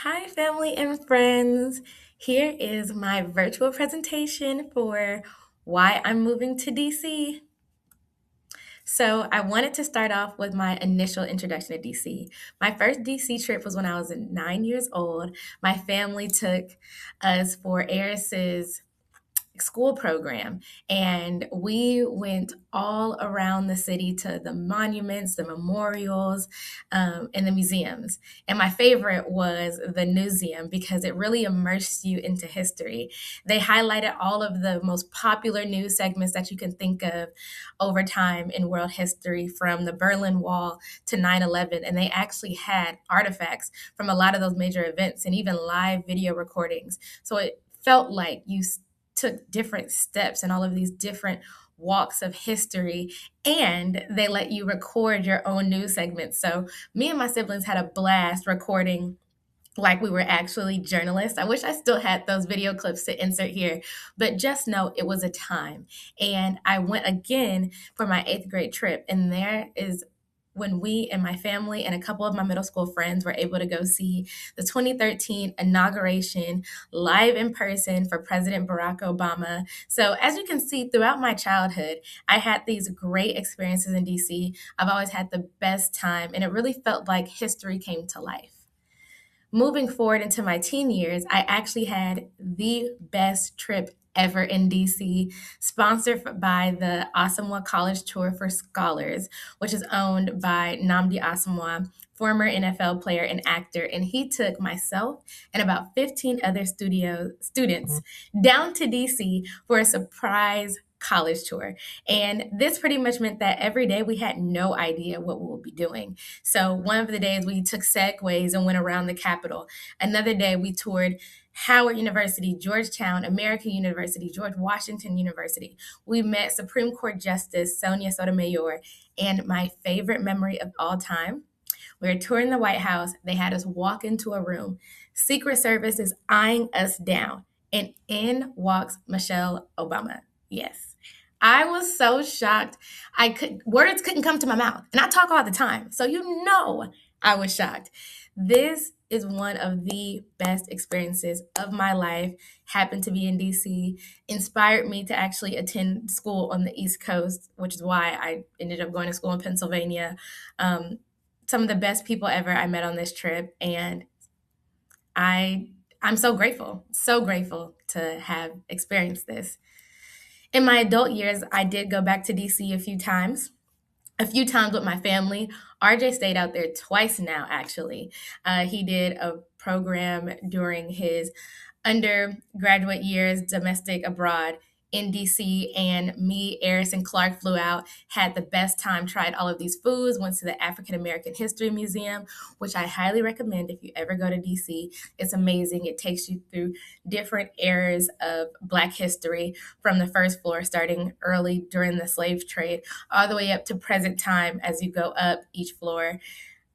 Hi, family and friends. Here is my virtual presentation for why I'm moving to DC. So, I wanted to start off with my initial introduction to DC. My first DC trip was when I was 9 years old. My family took us for Eris's school program, and we went all around the city to the monuments, the memorials, and the museums. And my favorite was the newseum because it really immersed you into history. They highlighted all of the most popular news segments that you can think of over time in world history, from the Berlin Wall to 9/11. And they actually had artifacts from a lot of those major events and even live video recordings. So it felt like you took different steps in all of these different walks of history, and they let you record your own news segments. So me and my siblings had a blast recording like we were actually journalists. I wish I still had those video clips to insert here, but just know it was a time. And I went again for my eighth grade trip, and there is when we and my family and a couple of my middle school friends were able to go see the 2013 inauguration live in person for President Barack Obama. So, as you can see, throughout my childhood, I had these great experiences in DC. I've always had the best time, and it really felt like history came to life. Moving forward into my teen years, I actually had the best trip ever in DC, sponsored by the Asamoah College Tour for Scholars, which is owned by Nnamdi Asamoah, former NFL player and actor. And he took myself and about 15 other studio students down to DC for a surprise college tour. And this pretty much meant that every day we had no idea what we would be doing. So one of the days we took segways and went around the Capitol. Another day we toured Howard University, Georgetown, American University, George Washington University. We met Supreme Court Justice Sonia Sotomayor. And my favorite memory of all time, we were touring the White House. They had us walk into a room. Secret Service is eyeing us down. And in walks Michelle Obama. Yes. I was so shocked. Words couldn't come to my mouth. And I talk all the time. So I was shocked. This is one of the best experiences of my life. Happened to be in DC, inspired me to actually attend school on the East Coast, which is why I ended up going to school in Pennsylvania. Some of the best people ever I met on this trip, and I'm so grateful to have experienced this. In my adult years, I did go back to DC a few times with my family. RJ stayed out there twice now, actually. He did a program during his undergraduate years, domestic abroad in DC, and me, Eris, and Clark flew out, had the best time, tried all of these foods, went to the African American History Museum, which I highly recommend if you ever go to DC. It's amazing. It takes you through different eras of Black history from the first floor, starting early during the slave trade, all the way up to present time as you go up each floor.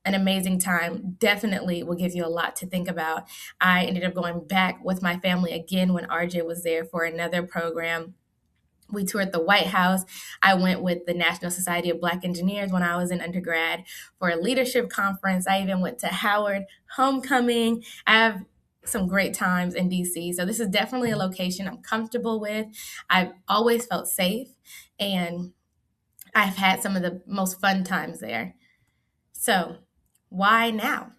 An amazing time. Definitely will give you a lot to think about. I ended up going back with my family again when RJ was there for another program. We toured the White House. I went with the National Society of Black Engineers when I was in undergrad for a leadership conference. I even went to Howard Homecoming. I have some great times in DC. So this is definitely a location I'm comfortable with. I've always felt safe, and I've had some of the most fun times there. So, why now?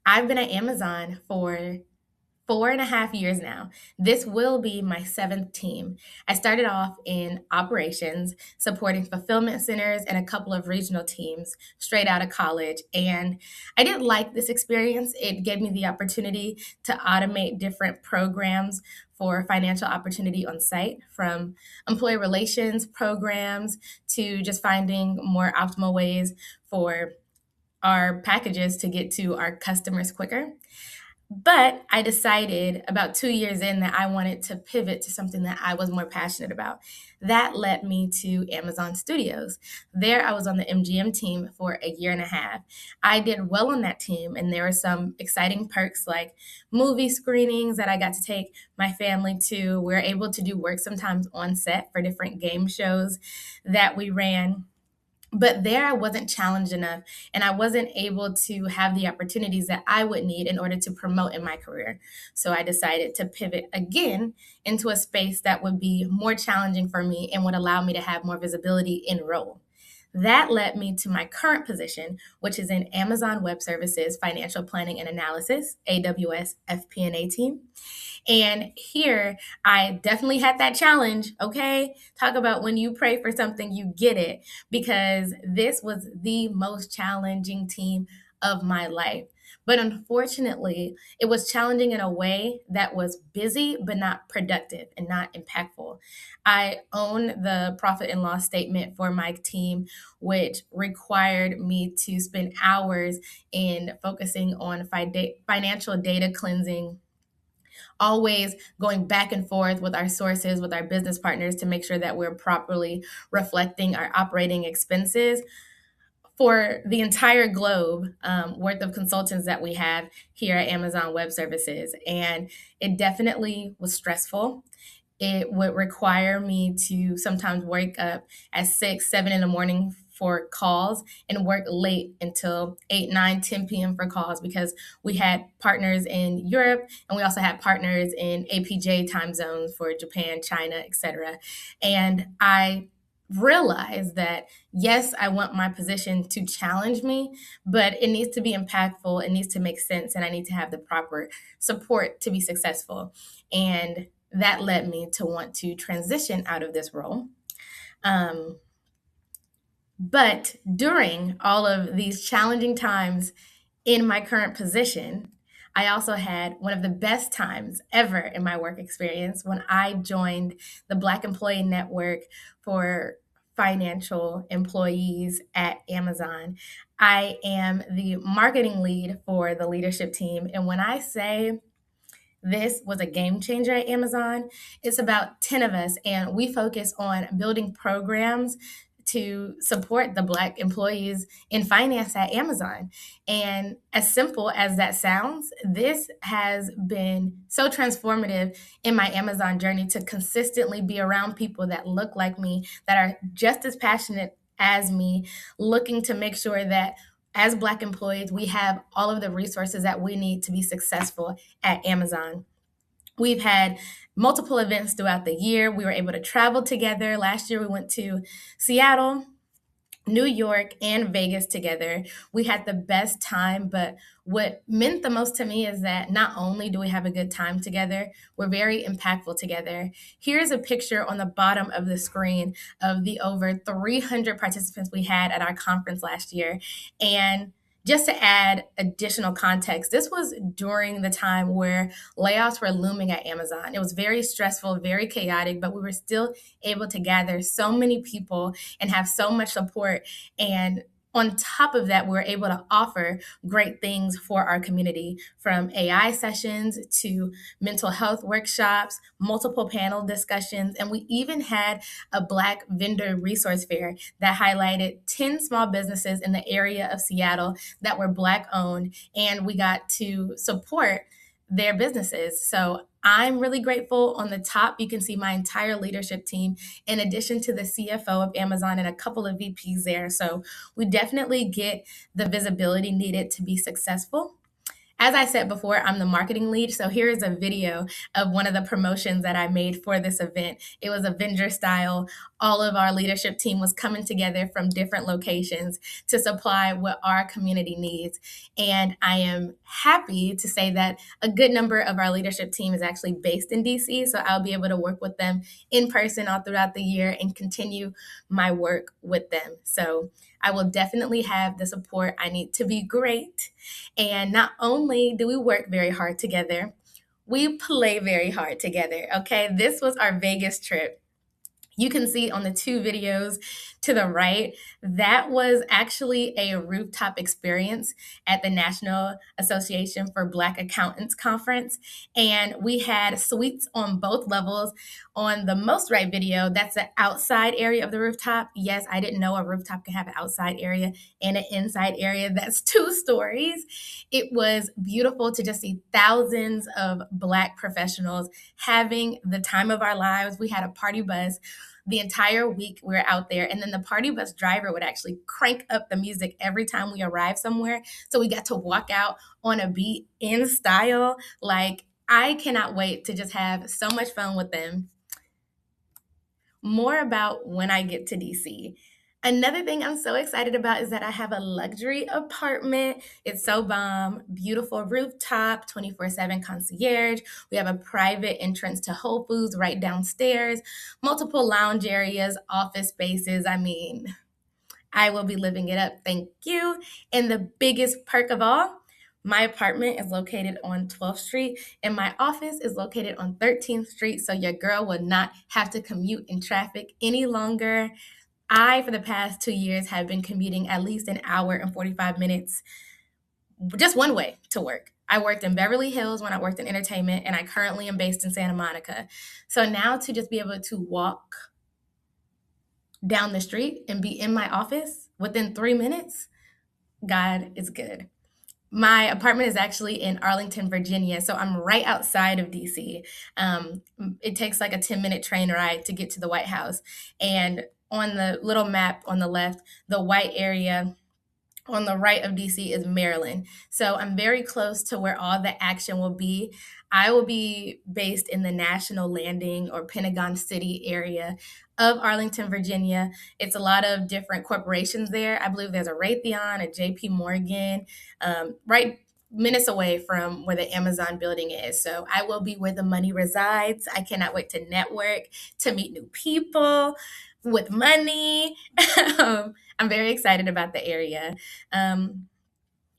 I've been at Amazon for 4.5 years now. This will be my seventh team. I started off in operations, supporting fulfillment centers and a couple of regional teams straight out of college. And I did like this experience. It gave me the opportunity to automate different programs for financial opportunity on site, from employee relations programs to just finding more optimal ways for our packages to get to our customers quicker. But I decided about 2 years in that I wanted to pivot to something that I was more passionate about. That led me to Amazon Studios. There, I was on the MGM team for a year and a half. I did well on that team, and there were some exciting perks like movie screenings that I got to take my family to. We were able to do work sometimes on set for different game shows that we ran. But there I wasn't challenged enough, and I wasn't able to have the opportunities that I would need in order to promote in my career. So I decided to pivot again into a space that would be more challenging for me and would allow me to have more visibility in role. That led me to my current position, which is in Amazon Web Services Financial Planning and Analysis, AWS FP&A team. And here, I definitely had that challenge. Okay. Talk about when you pray for something, you get it, because this was the most challenging team of my life. But unfortunately, it was challenging in a way that was busy, but not productive and not impactful. I own the profit and loss statement for my team, which required me to spend hours in focusing on financial data cleansing, always going back and forth with our sources, with our business partners to make sure that we're properly reflecting our operating expenses for the entire globe worth of consultants that we have here at Amazon Web Services. And it definitely was stressful. It would require me to sometimes wake up at 6, 7 in the morning for calls and work late until 8, 9, 10 p.m. for calls, because we had partners in Europe and we also had partners in APJ time zones for Japan, China, etc. And I realized that yes, I want my position to challenge me, but it needs to be impactful, it needs to make sense, and I need to have the proper support to be successful. And that led me to want to transition out of this role. Um, but during all of these challenging times in my current position, I also had one of the best times ever in my work experience when I joined the Black Employee Network for financial employees at Amazon. I am the marketing lead for the leadership team. And when I say this was a game changer at Amazon, it's about 10 of us, and we focus on building programs to support the Black employees in finance at Amazon. And as simple as that sounds, this has been so transformative in my Amazon journey to consistently be around people that look like me, that are just as passionate as me, looking to make sure that as Black employees, we have all of the resources that we need to be successful at Amazon. We've had multiple events throughout the year. We were able to travel together. Last year, we went to Seattle, New York, and Vegas together. We had the best time, but what meant the most to me is that not only do we have a good time together, we're very impactful together. Here's a picture on the bottom of the screen of the over 300 participants we had at our conference last year. And just to add additional context, this was during the time where layoffs were looming at Amazon. It was very stressful, very chaotic, but we were still able to gather so many people and have so much support. And on top of that, we were able to offer great things for our community, from AI sessions to mental health workshops, multiple panel discussions, and we even had a Black vendor resource fair that highlighted 10 small businesses in the area of Seattle that were Black owned, and we got to support their businesses. So I'm really grateful. On the top, you can see my entire leadership team, in addition to the CFO of Amazon and a couple of VPs there. So we definitely get the visibility needed to be successful. As I said before, I'm the marketing lead. So here is a video of one of the promotions that I made for this event. It was Avenger style. All of our leadership team was coming together from different locations to supply what our community needs. And I am happy to say that a good number of our leadership team is actually based in DC. So I'll be able to work with them in person all throughout the year and continue my work with them. So I will definitely have the support I need to be great. And not only do we work very hard together, we play very hard together. Okay, this was our Vegas trip. You can see on the two videos to the right, that was actually a rooftop experience at the National Association for Black Accountants Conference. And we had suites on both levels. On the most right video, that's the outside area of the rooftop. Yes, I didn't know a rooftop could have an outside area and an inside area. That's 2 stories. It was beautiful to just see thousands of Black professionals having the time of our lives. We had a party bus the entire week we were out there. And then the party bus driver would actually crank up the music every time we arrived somewhere. So we got to walk out on a beat in style. Like, I cannot wait to just have so much fun with them. More about when I get to DC. Another thing I'm so excited about is that I have a luxury apartment. It's so bomb, beautiful rooftop, 24/7 concierge. We have a private entrance to Whole Foods right downstairs, multiple lounge areas, office spaces. I mean, I will be living it up. Thank you. And the biggest perk of all, my apartment is located on 12th Street and my office is located on 13th Street. So your girl will not have to commute in traffic any longer. I, for the past 2 years, have been commuting at least an hour and 45 minutes just one way to work. I worked in Beverly Hills when I worked in entertainment, and I currently am based in Santa Monica. So now to just be able to walk down the street and be in my office within 3 minutes, God is good. My apartment is actually in Arlington, Virginia, so I'm right outside of DC. It takes like a 10-minute train ride to get to the White House. And on the little map on the left, the white area on the right of DC is Maryland. So I'm very close to where all the action will be. I will be based in the National Landing or Pentagon City area of Arlington, Virginia. It's a lot of different corporations there. I believe there's a Raytheon, a JP Morgan, right minutes away from where the Amazon building is. So I will be where the money resides. I cannot wait to network, to meet new people with money. I'm very excited about the area. Um,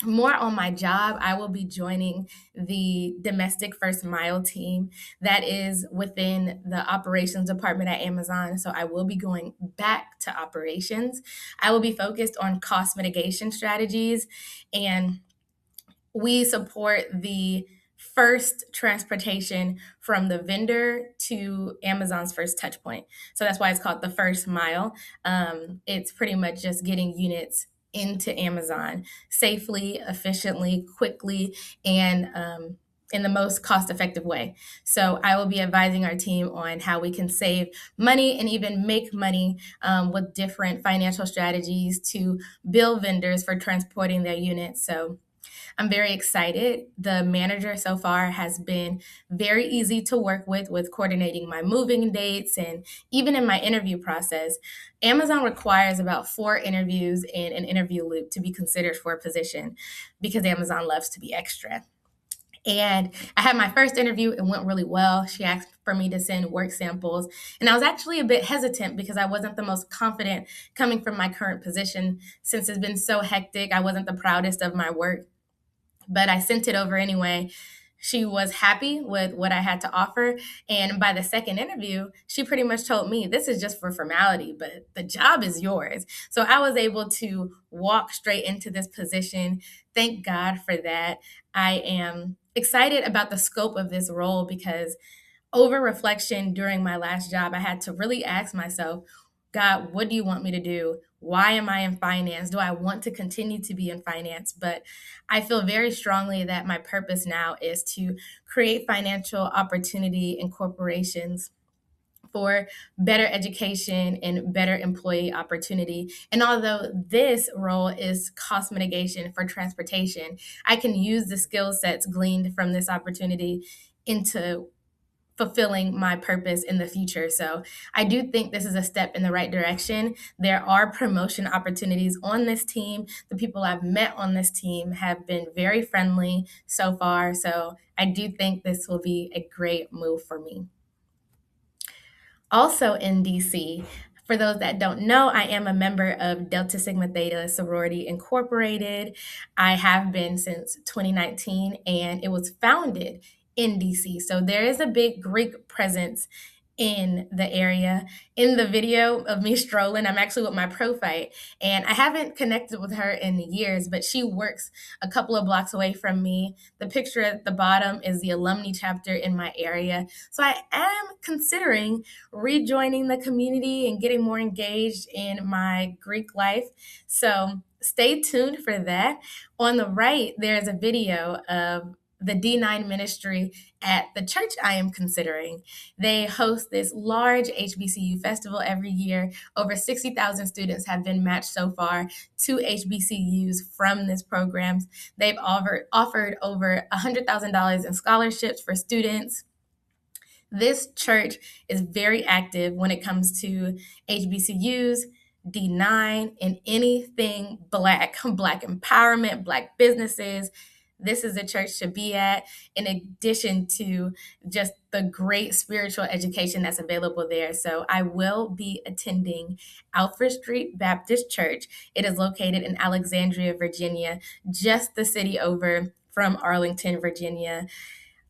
More on my job, I will be joining the domestic first mile team that is within the operations department at Amazon. So I will be going back to operations. I will be focused on cost mitigation strategies, and we support the first transportation from the vendor to Amazon's first touch point. So that's why it's called the first mile. It's pretty much just getting units into Amazon safely, efficiently, quickly, and in the most cost effective way. So I will be advising our team on how we can save money and even make money with different financial strategies to bill vendors for transporting their units. So I'm very excited. The manager so far has been very easy to work with coordinating my moving dates and even in my interview process. Amazon requires about 4 interviews in an interview loop to be considered for a position because Amazon loves to be extra. And I had my first interview. It went really well. She asked for me to send work samples. And I was actually a bit hesitant because I wasn't the most confident coming from my current position since it's been so hectic. I wasn't the proudest of my work, but I sent it over anyway. She was happy with what I had to offer. And by the second interview, she pretty much told me, this is just for formality, but the job is yours. So I was able to walk straight into this position. Thank God for that. I am excited about the scope of this role because over reflection during my last job, I had to really ask myself, God, what do you want me to do? Why am I in finance? Do I want to continue to be in finance? But I feel very strongly that my purpose now is to create financial opportunity in corporations for better education and better employee opportunity. And although this role is cost mitigation for transportation, I can use the skill sets gleaned from this opportunity into fulfilling my purpose in the future. So I do think this is a step in the right direction. There are promotion opportunities on this team. The people I've met on this team have been very friendly so far. So I do think this will be a great move for me. Also in DC, for those that don't know, I am a member of Delta Sigma Theta Sorority Incorporated. I have been since 2019, and it was founded in DC. So there is a big Greek presence in the area. In the video of me strolling, I'm actually with my profile, and I haven't connected with her in years, but she works a couple of blocks away from me. The picture at the bottom is the alumni chapter in my area. So I am considering rejoining the community and getting more engaged in my Greek life. So stay tuned for that. On the right, there's a video of the D9 ministry at the church I am considering. They host this large HBCU festival every year. Over 60,000 students have been matched so far to HBCUs from this program. They've offered over $100,000 in scholarships for students. This church is very active when it comes to HBCUs, D9, and anything Black, Black empowerment, Black businesses. This is a church to be at, in addition to just the great spiritual education that's available there. So I will be attending Alfred Street Baptist Church. It is located in Alexandria, Virginia, just the city over from Arlington, Virginia,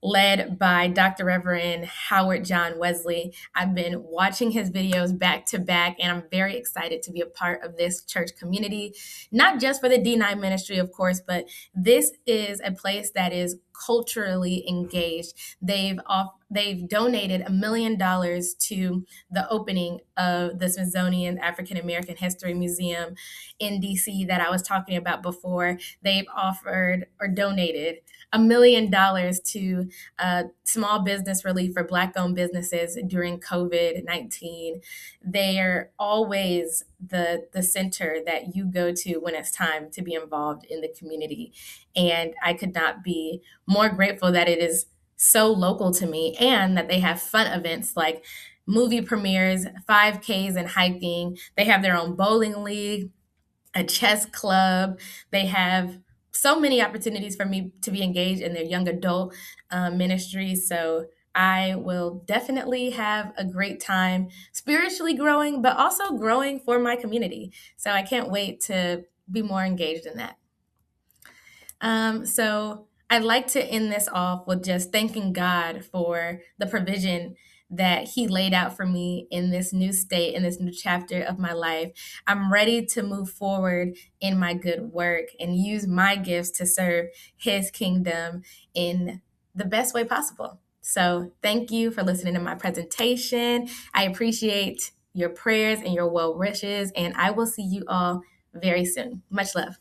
led by Dr. Reverend Howard John Wesley. I've been watching his videos back to back, and I'm very excited to be a part of this church community, not just for the D9 ministry, of course, but this is a place that is culturally engaged. They've donated $1 million to the opening of the Smithsonian African American History Museum in DC that I was talking about before. They've offered or donated $1 million to small business relief for Black-owned businesses during COVID-19. They're always the center that you go to when it's time to be involved in the community. And I could not be more grateful that it is so local to me and that they have fun events like movie premieres, 5Ks, and hiking. They have their own bowling league, a chess club. They have so many opportunities for me to be engaged in their young adult ministry. So I will definitely have a great time spiritually growing, but also growing for my community. So I can't wait to be more engaged in that. So I'd like to end this off with just thanking God for the provision that He laid out for me in this new state, in this new chapter of my life. I'm ready to move forward in my good work and use my gifts to serve His kingdom in the best way possible. So thank you for listening to my presentation. I appreciate your prayers and your well wishes, and I will see you all very soon. Much love.